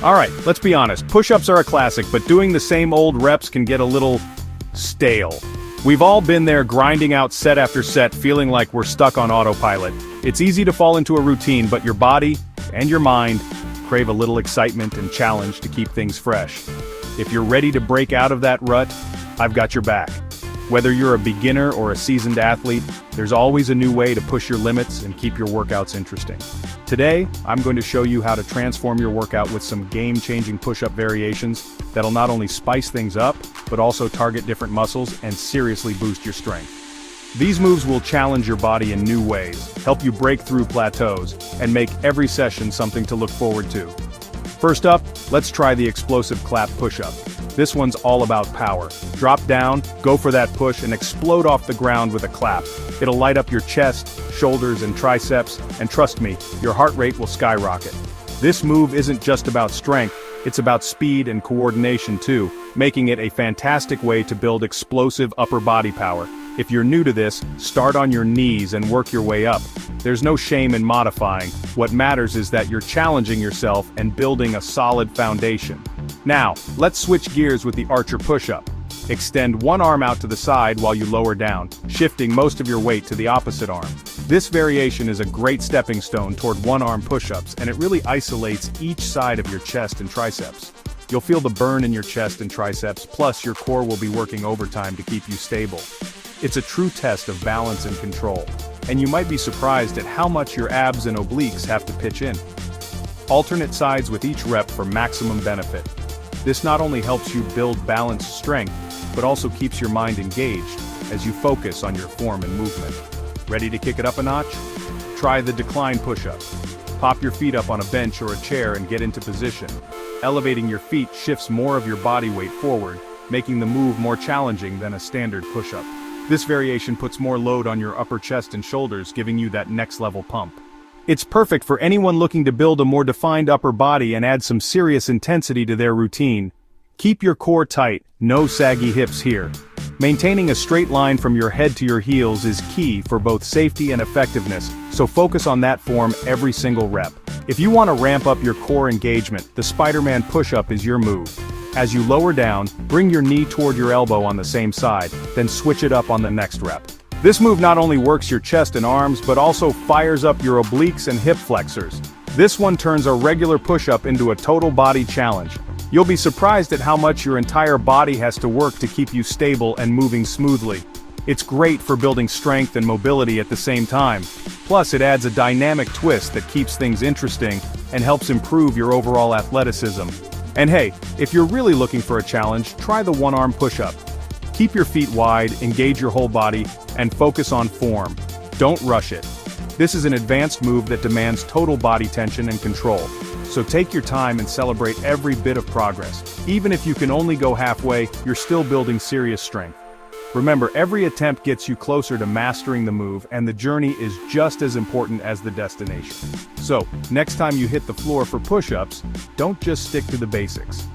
Alright, let's be honest, push-ups are a classic, but doing the same old reps can get a little stale. We've all been there grinding out set after set, feeling like we're stuck on autopilot. It's easy to fall into a routine, but your body and your mind crave a little excitement and challenge to keep things fresh. If you're ready to break out of that rut, I've got your back. Whether you're a beginner or a seasoned athlete, there's always a new way to push your limits and keep your workouts interesting. Today, I'm going to show you how to transform your workout with some game-changing push-up variations that'll not only spice things up, but also target different muscles and seriously boost your strength. These moves will challenge your body in new ways, help you break through plateaus, and make every session something to look forward to. First up, let's try the explosive clap push-up. This one's all about power. Drop down, go for that push, and explode off the ground with a clap. It'll light up your chest, shoulders, and triceps, and trust me, your heart rate will skyrocket. This move isn't just about strength, it's about speed and coordination too, making it a fantastic way to build explosive upper body power. If you're new to this, start on your knees and work your way up. There's no shame in modifying. What matters is that you're challenging yourself and building a solid foundation. Now, let's switch gears with the archer push-up. Extend one arm out to the side while you lower down, shifting most of your weight to the opposite arm. This variation is a great stepping stone toward one-arm push-ups, and it really isolates each side of your chest and triceps. You'll feel the burn in your chest and triceps, plus your core will be working overtime to keep you stable. It's a true test of balance and control, and you might be surprised at how much your abs and obliques have to pitch in. Alternate sides with each rep for maximum benefit. This not only helps you build balanced strength, but also keeps your mind engaged as you focus on your form and movement. Ready to kick it up a notch? Try the decline push-up. Pop your feet up on a bench or a chair and get into position. Elevating your feet shifts more of your body weight forward, making the move more challenging than a standard push-up. This variation puts more load on your upper chest and shoulders, giving you that next-level pump. It's perfect for anyone looking to build a more defined upper body and add some serious intensity to their routine. Keep your core tight, no saggy hips here. Maintaining a straight line from your head to your heels is key for both safety and effectiveness, so focus on that form every single rep. If you want to ramp up your core engagement, the Spider-Man push-up is your move. As you lower down, bring your knee toward your elbow on the same side, then switch it up on the next rep. This move not only works your chest and arms, but also fires up your obliques and hip flexors. This one turns a regular push-up into a total body challenge. You'll be surprised at how much your entire body has to work to keep you stable and moving smoothly. It's great for building strength and mobility at the same time. Plus, it adds a dynamic twist that keeps things interesting and helps improve your overall athleticism. And hey, if you're really looking for a challenge, try the one-arm push-up. Keep your feet wide, engage your whole body, and focus on form. Don't rush it. This is an advanced move that demands total body tension and control. So take your time and celebrate every bit of progress. Even if you can only go halfway, you're still building serious strength. Remember, every attempt gets you closer to mastering the move, and the journey is just as important as the destination. So, next time you hit the floor for push-ups, don't just stick to the basics.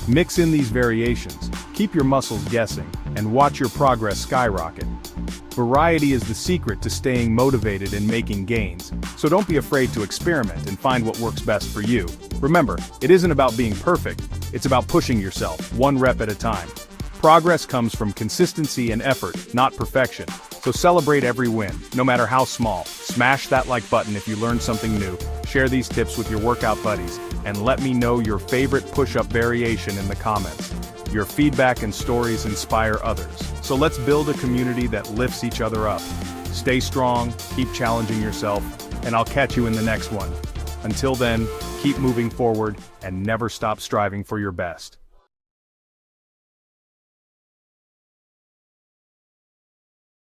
Mix in these variations, keep your muscles guessing, and watch your progress skyrocket. Variety is the secret to staying motivated and making gains, so don't be afraid to experiment and find what works best for you. Remember, it isn't about being perfect, it's about pushing yourself, one rep at a time. Progress comes from consistency and effort, not perfection. So celebrate every win, no matter how small. Smash that like button if you learned something new. Share these tips with your workout buddies, and let me know your favorite push-up variation in the comments. Your feedback and stories inspire others. So let's build a community that lifts each other up. Stay strong, keep challenging yourself, and I'll catch you in the next one. Until then, keep moving forward and never stop striving for your best.